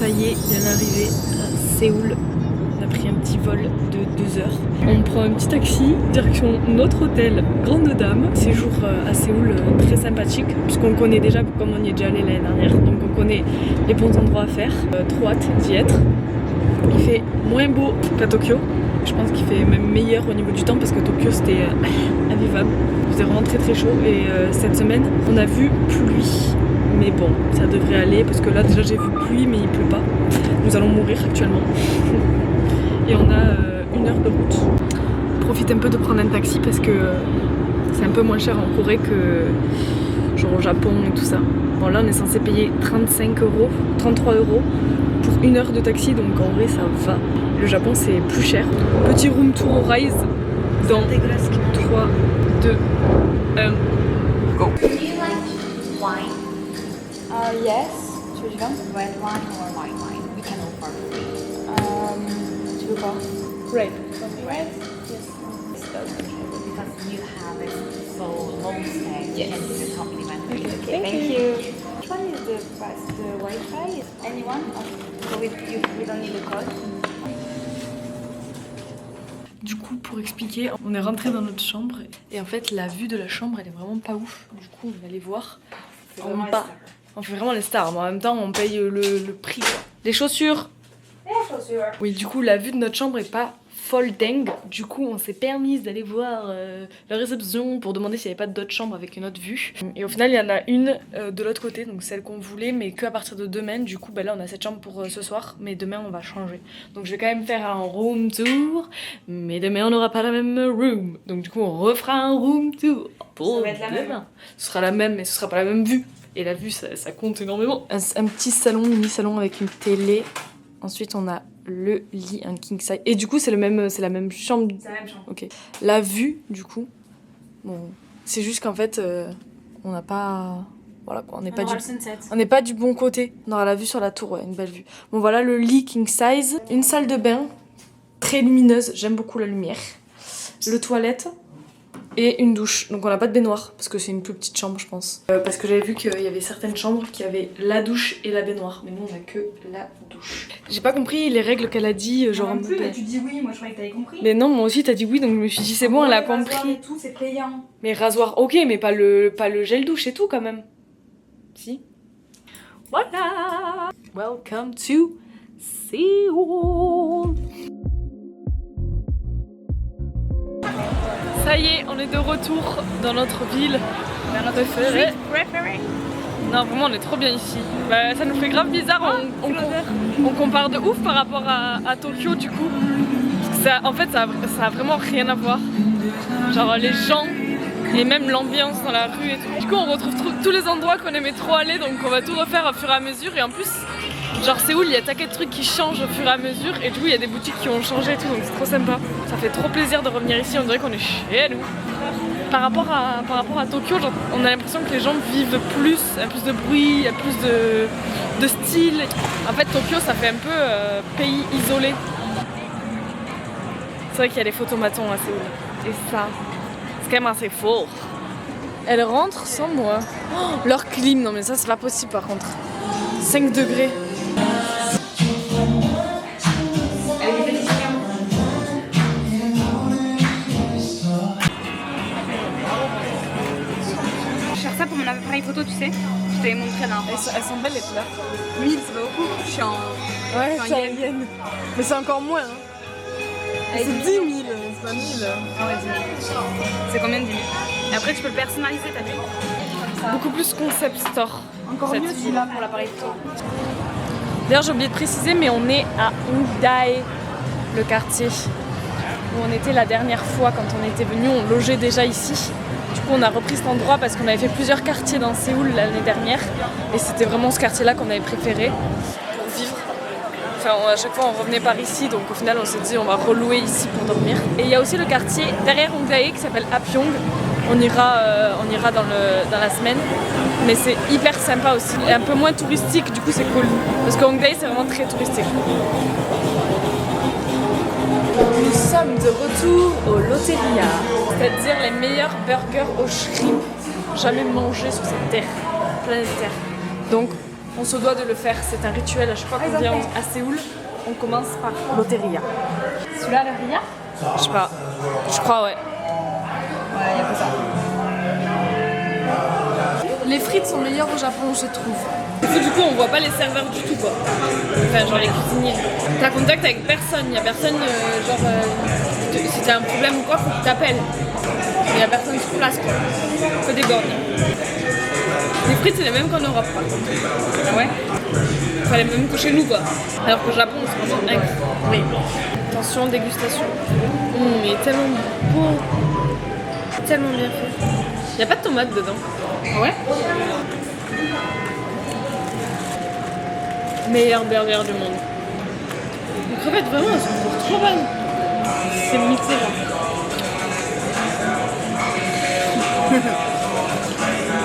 Ça y est, il vient d'arriver à Séoul. On a pris un petit vol de 2 heures. On prend un petit taxi, direction notre hôtel Grande Dame. Séjour à Séoul très sympathique, puisqu'on connaît déjà, comme on y est déjà allé l'année dernière, donc on connaît les bons endroits à faire. Trop hâte d'y être. Il fait moins beau qu'à Tokyo. Je pense qu'il fait même meilleur au niveau du temps parce que Tokyo c'était invivable. Il faisait vraiment très très chaud et cette semaine on a vu pluie. Mais bon, ça devrait aller parce que là déjà j'ai vu pluie mais il pleut pas. Nous allons mourir actuellement. Et on a 1 heure de route. On profite un peu de prendre un taxi parce que c'est un peu moins cher en Corée que genre au Japon et tout ça. Bon là on est censé payer 35 euros, 33 euros pour 1 heure de taxi, donc en vrai ça va. Le Japon c'est plus cher. Petit room tour au Rise dans 3, 2, 1, go. Do you like wine? Yes. Tu veux du vin? Red wine or white wine? We can offer. Tu veux quoi? Grape. Red? Yes. Because you have it so long stay. Yes. And it's a complimentary. Okay, thank you. Which one is the best? The Wi-Fi? Anyone? So we don't need a code. Du coup, pour expliquer, on est rentré dans notre chambre et en fait la vue de la chambre elle est vraiment pas ouf. Du coup on va aller voir en bas. On fait vraiment les stars, mais en même temps on paye le prix quoi. Les chaussures. Les chaussures. Oui, du coup la vue de notre chambre est pas folle dingue. Du coup on s'est permis d'aller voir la réception pour demander s'il n'y avait pas d'autres chambres avec une autre vue. Et au final il y en a une de l'autre côté, donc celle qu'on voulait, mais qu'à partir de demain. Du coup là on a cette chambre pour ce soir, mais demain on va changer. Donc je vais quand même faire un room tour, mais demain on n'aura pas la même room. Donc du coup on refera un room tour pour Ça va être la demain. même. Ce sera la même, mais ce sera pas la même vue. Et la vue ça compte énormément. Un petit salon, mini salon avec une télé. Ensuite on a le lit, un king size. Et du coup c'est la même chambre. C'est la même chambre. Ok. La vue du coup, bon, c'est juste qu'en fait on n'a pas, voilà quoi, on n'est pas du bon côté. On aura la vue sur la tour, ouais, une belle vue. Bon voilà le lit king size, une salle de bain très lumineuse, j'aime beaucoup la lumière, le toilette et une douche. Donc on n'a pas de baignoire parce que c'est une plus petite chambre je pense. Parce que j'avais vu qu'il y avait certaines chambres qui avaient la douche et la baignoire, mais nous on a que la douche. J'ai pas compris les règles qu'elle a dit, genre. Non plus, mais tu dis oui, moi je croyais que t'avais compris. Mais non, moi aussi t'as dit oui, donc je me suis dit c'est bon, elle a compris. Et tout, c'est payant. Mais rasoir, ok, mais pas le gel douche et tout quand même. Si. Voilà. Welcome to Seoul. Ça y est, on est de retour dans notre ville préférée. Non, vraiment, on est trop bien ici. Bah, ça nous fait grave bizarre. On compare de ouf par rapport à Tokyo, du coup. Parce que ça, en fait, ça a vraiment rien à voir. Genre, les gens et même l'ambiance dans la rue et tout. Du coup, on retrouve tous les endroits qu'on aimait trop aller. Donc, on va tout refaire au fur et à mesure. Et en plus, genre, Séoul, il y a taquet de trucs qui changent au fur et à mesure. Et du coup, il y a des boutiques qui ont changé et tout. Donc, c'est trop sympa. Ça fait trop plaisir de revenir ici. On dirait qu'on est chez nous. Par rapport à Tokyo, genre, on a l'impression que les gens vivent plus, il y a plus de bruit, il y a plus de style. En fait, Tokyo, ça fait un peu pays isolé. C'est vrai qu'il y a les photomatons à Séoul. Et ça, c'est quand même assez fort. Elle rentre sans moi. Oh, leur clim, non mais ça, c'est pas possible par contre. 5 degrés. Ça pour mon appareil photo, tu sais, je t'avais montré là. Elles sont belles les couleurs. 1000, c'est pas beaucoup. Je suis en. Ouais, c'est en yen. Mais c'est encore moins. Hein. C'est 10 000, c'est pas 1000. Ah ouais, 10 000. C'est combien de 10 000? Et après, tu peux le personnaliser, t'as vu? Beaucoup plus concept store. Encore mieux celui-là pour l'appareil photo. D'ailleurs, j'ai oublié de préciser, mais on est à Hongdae, le quartier où on était la dernière fois quand on était venu. On logeait déjà ici. Du coup, on a repris cet endroit parce qu'on avait fait plusieurs quartiers dans Séoul l'année dernière. Et c'était vraiment ce quartier-là qu'on avait préféré pour vivre. Enfin, à chaque fois, on revenait par ici. Donc, au final, on s'est dit, on va relouer ici pour dormir. Et il y a aussi le quartier derrière Hongdae qui s'appelle Apyong. On ira dans la semaine. Mais c'est hyper sympa aussi. Et un peu moins touristique, du coup, c'est cool. Parce que Hongdae, c'est vraiment très touristique. Nous sommes de retour au Loteria, c'est-à-dire les meilleurs burgers au shrimp jamais mangés sur cette terre, planète Terre. Donc On se doit de le faire, c'est un rituel à chaque fois qu'on vient à Séoul. On commence par l'oteria. Celui-là, le Ria? Je sais pas, je crois ouais. Ouais, y a que ça. Les frites sont meilleures au Japon, je trouve. Du coup, on voit pas les serveurs du tout, quoi. Enfin, genre les cuisiniers. T'as contact avec personne, y a personne, si t'as un problème ou quoi, faut que t'appelles. Y a personne sur place, quoi. Que des bornes. Les frites, c'est les mêmes qu'en Europe, par contre. Ah ouais? Enfin, les mêmes que chez nous, quoi. Alors qu'au Japon, c'est vraiment dingue. Oui. Attention, dégustation. Il est tellement beau. Tellement bien fait. Y a pas de tomates dedans. Ah ouais? Meilleur burger du monde. Les crevettes, vraiment, elles sont trop bonnes. C'est mixé, genre.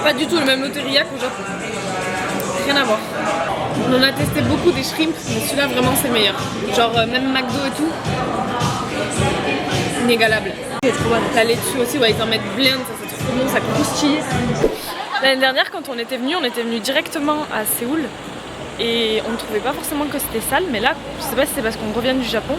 Pas du tout le même loteria qu'au Japon. Rien à voir. On en a testé beaucoup des shrimps, mais celui-là, vraiment, c'est meilleur. Genre, même McDo et tout. Inégalable. C'est trop bon. La laitue aussi, ouais, ils en mettent blinde, ça c'est trop bon, ça croustille. L'année dernière, quand on était venu directement à Séoul. Et on ne trouvait pas forcément que c'était sale, mais là, je sais pas si c'est parce qu'on revient du Japon,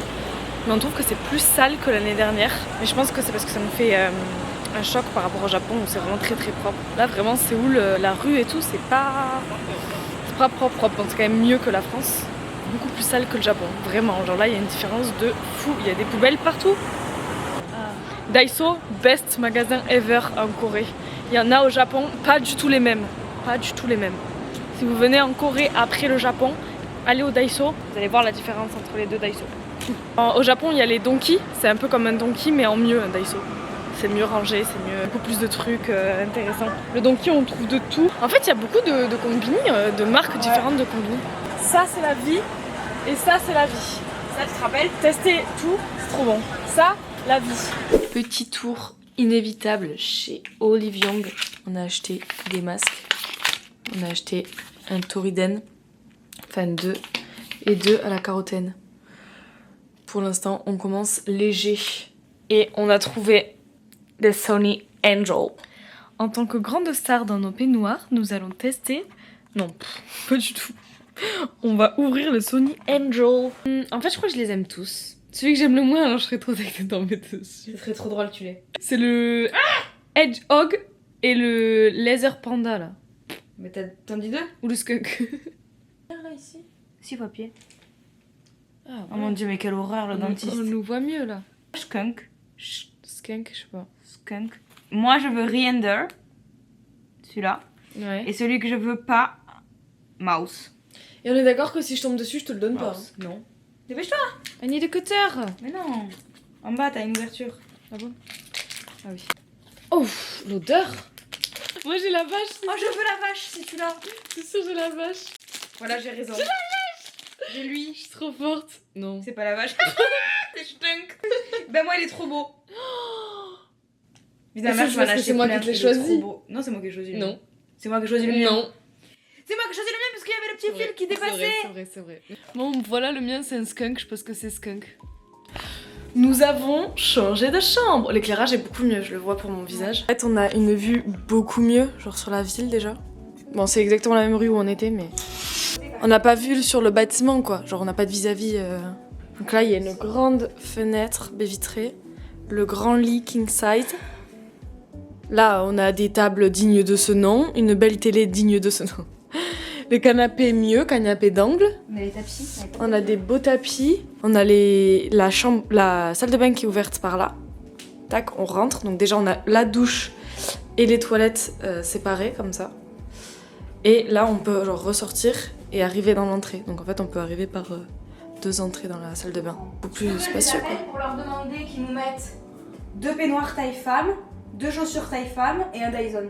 mais on trouve que c'est plus sale que l'année dernière. Mais je pense que c'est parce que ça nous fait un choc par rapport au Japon où c'est vraiment très très propre. Là, vraiment, Séoul, la rue et tout, c'est pas propre. Donc c'est quand même mieux que la France. Beaucoup plus sale que le Japon, vraiment. Genre là, il y a une différence de fou. Il y a des poubelles partout. Daiso, best magasin ever en Corée. Il y en a au Japon, pas du tout les mêmes. Pas du tout les mêmes. Si vous venez en Corée après le Japon, allez au Daiso, vous allez voir la différence entre les deux Daiso. Au Japon, il y a les Donki, c'est un peu comme un Donki mais en mieux un Daiso. C'est mieux rangé, c'est mieux, beaucoup plus de trucs intéressants. Le Donki, on trouve de tout. En fait, il y a beaucoup de combini, de marques différentes de combini. Ça, c'est la vie et ça, c'est la vie. Ça, tu te rappelles? Tester tout, c'est trop bon. Ça, la vie. Petit tour inévitable chez Olive Young. On a acheté des masques. On a acheté un Toriden, enfin 2, et 2 à la carotène. Pour l'instant, on commence léger. Et on a trouvé des Sony Angel. En tant que grande star dans nos peignoirs, nous allons tester... Non, pas du tout. On va ouvrir le Sony Angel. En fait, je crois que je les aime tous. Celui que j'aime le moins, alors je serais trop tentée d'en mettre dessus. Ce serait trop drôle, tu l'es. C'est le Hedgehog et le Laser Panda, là. Mais t'en dis 2? Ou le skunk. Là, ici. 6 papiers. Ah, ouais. Oh mon dieu, mais quelle horreur, le dentiste. On nous voit mieux, là. Skunk. Skunk, je sais pas. Skunk. Moi, je veux Riender. Celui-là. Ouais. Et celui que je veux pas, Mouse. Et on est d'accord que si je tombe dessus, je te le donne pas. Non. Dépêche-toi. I need a cutter. Mais non. En bas, t'as une ouverture. Ah bon? Ah oui. Oh, l'odeur. Moi j'ai la vache. Oh, je veux la vache, c'est celui-là. C'est sûr, j'ai la vache. Voilà, j'ai raison. J'ai la vache. J'ai lui. Je suis trop forte. Non. C'est pas la vache. C'est Stunk. Ben moi, il est trop beau. Évidemment, je vais en acheter c'est moi plein, qui te l'ai il est trop choisi. beau. Non, c'est moi qui ai choisi le mien. Non. C'est moi qui ai choisi le mien. Non. C'est moi qui ai choisi le mien parce qu'il y avait le petit fil qui dépassait. C'est vrai. Bon, voilà, le mien c'est un skunk, je pense que c'est skunk. Nous avons changé de chambre. L'éclairage est beaucoup mieux, je le vois pour mon visage. En fait, on a une vue beaucoup mieux, genre sur la ville déjà. Bon, c'est exactement la même rue où on était, mais on n'a pas vu sur le bâtiment, quoi. Genre, on n'a pas de vis-à-vis. Donc là, il y a une grande fenêtre baie vitrée, le grand lit king size. Là, on a des tables dignes de ce nom, une belle télé digne de ce nom. Le canapé mieux, canapé d'angle. On a les tapis. On a des beaux tapis. On a la salle de bain qui est ouverte par là. Tac, on rentre. Donc déjà, on a la douche et les toilettes séparées comme ça. Et là, on peut genre ressortir et arriver dans l'entrée. Donc en fait, on peut arriver par 2 entrées dans la salle de bain. Beaucoup plus spacieux, quoi. Pour leur demander qu'ils nous mettent 2 peignoirs taille femme, 2 chaussures taille femme et un Dyson.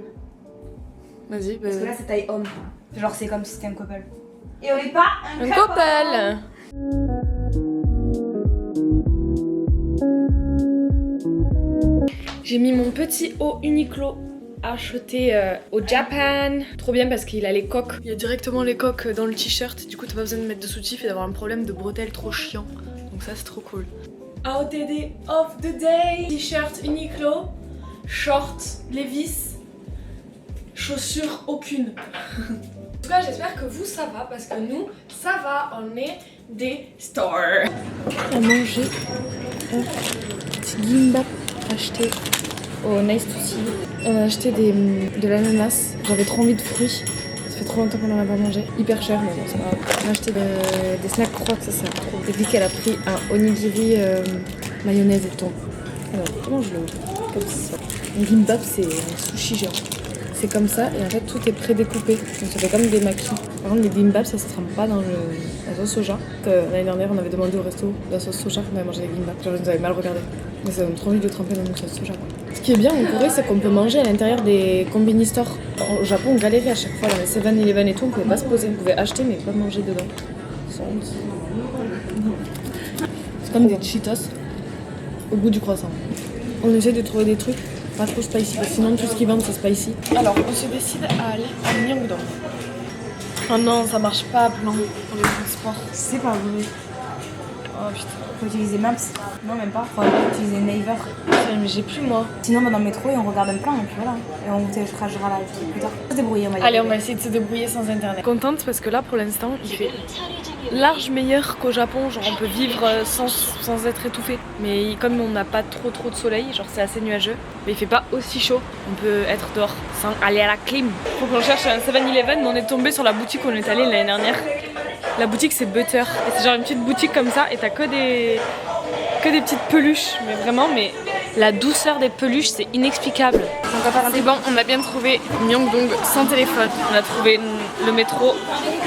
Vas-y, Parce que là, c'est taille homme. Genre, c'est comme si c'était un couple. Et on n'est pas un couple. J'ai mis mon petit haut Uniqlo acheté au Japan. Trop bien parce qu'il a les coques. Il y a directement les coques dans le t-shirt. Du coup, t'as pas besoin de mettre de soutif et d'avoir un problème de bretelles trop chiant. Donc ça, c'est trop cool. OTD of the day. T-shirt Uniqlo, short Levi's, chaussures aucune. tout cas, j'espère que vous ça va parce que nous, ça va, on est des stars. On a mangé un petit gimbap acheté au Nice to See. On a acheté de l'ananas, j'avais trop envie de fruits. Ça fait trop longtemps qu'on n'en a pas mangé. Hyper cher, mais bon, ça va. On a acheté des snacks crocs, ça c'est trop. Et puis qu'elle a pris un onigiri mayonnaise et thon. Alors, comment je le ouvre? Comme ça. Un gimbap, c'est un sushi géant. C'est comme ça et en fait tout est prédécoupé. Donc ça fait comme des maquis. Par contre les gimbap ça se trempe pas dans la sauce soja. L'année dernière on avait demandé au resto la sauce soja qu'on avait mangé des gimbap. Genre nous avait mal regardé. Mais ça donne trop envie de tremper dans une sauce soja quoi. Ce qui est bien en Corée c'est qu'on peut manger à l'intérieur des convenience stores. Au Japon on galérait à chaque fois dans les 7-Eleven et tout, on pouvait pas se poser. On pouvait acheter mais pas manger dedans. C'est comme des Cheetos au bout du croissant. On essaie de trouver des trucs pas trop spicy, parce que sinon tout ce qu'ils vendent c'est spicy. Alors on se décide à aller à Myeongdong. Oh non, ça marche pas à plan pour les transports. C'est pas vrai. Oh putain. Faut utiliser Maps. Non, même pas. Faut utiliser Naver. Mais j'ai plus moi. Sinon, on va dans le métro et on regarde un plan et puis voilà. Et on téléchargera la plus tard. On va se débrouiller, on va y Allez, on va essayer de se débrouiller sans internet. Contente parce que là pour l'instant il fait large meilleur qu'au Japon. Genre on peut vivre sans être étouffé. Mais comme on n'a pas trop de soleil, genre c'est assez nuageux. Mais il fait pas aussi chaud. On peut être dehors sans aller à la clim. Faut qu'on cherche un 7-Eleven, mais on est tombé sur la boutique où on est allé l'année dernière. La boutique c'est Butter. Et c'est genre une petite boutique comme ça et t'as que des petites peluches. Mais vraiment, mais la douceur des peluches c'est inexplicable. C'est bon, on a bien trouvé Myeongdong sans téléphone. On a trouvé le métro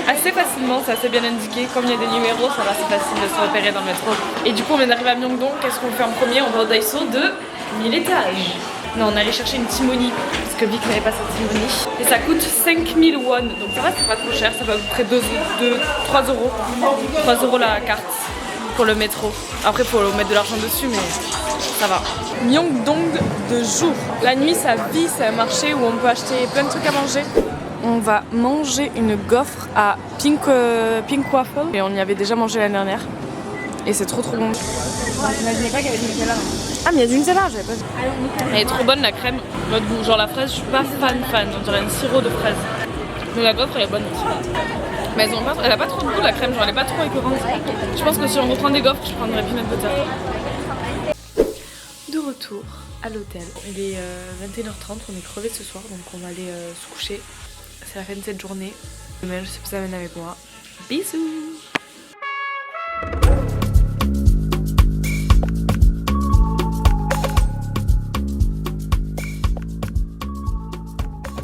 assez facilement, c'est assez bien indiqué. Comme il y a des numéros, ça va, c'est facile de se repérer dans le métro. Et du coup, on vient d'arriver à Myeongdong. Qu'est-ce qu'on fait en premier? On va au Daiso de 1000 étages. Non, on allait chercher une Timoni parce que Vic n'avait pas sa Timoni. Et ça coûte 5000 won. Donc ça va, c'est pas trop cher. Ça va à peu près 3 euros. 3 euros la carte pour le métro. Après, faut mettre de l'argent dessus, mais ça va. Myeongdong de jour. La nuit, ça vit, c'est un marché où on peut acheter plein de trucs à manger. On va manger une gaufre à Pink Waffle. Et on y avait déjà mangé l'année dernière. Et c'est trop bon. J'imaginais pas qu'il y avait du Nutella. Ah, mais il y a du Nutella, j'avais pas vu. Elle est trop bonne la crème. Notre goût, genre la fraise, je suis pas fan. On dirait un sirop de fraise. Mais la gaufre, elle est bonne aussi. Mais elle a pas trop de goût la crème, genre elle est pas trop écœurante. Je pense que si on reprend des gaufres, je prendrais peanut butter. De retour à l'hôtel. Il est 21h30, on est crevés ce soir, donc on va aller se coucher. C'est la fin de cette journée. Demain, je sais que vous amène avec moi. Bisous!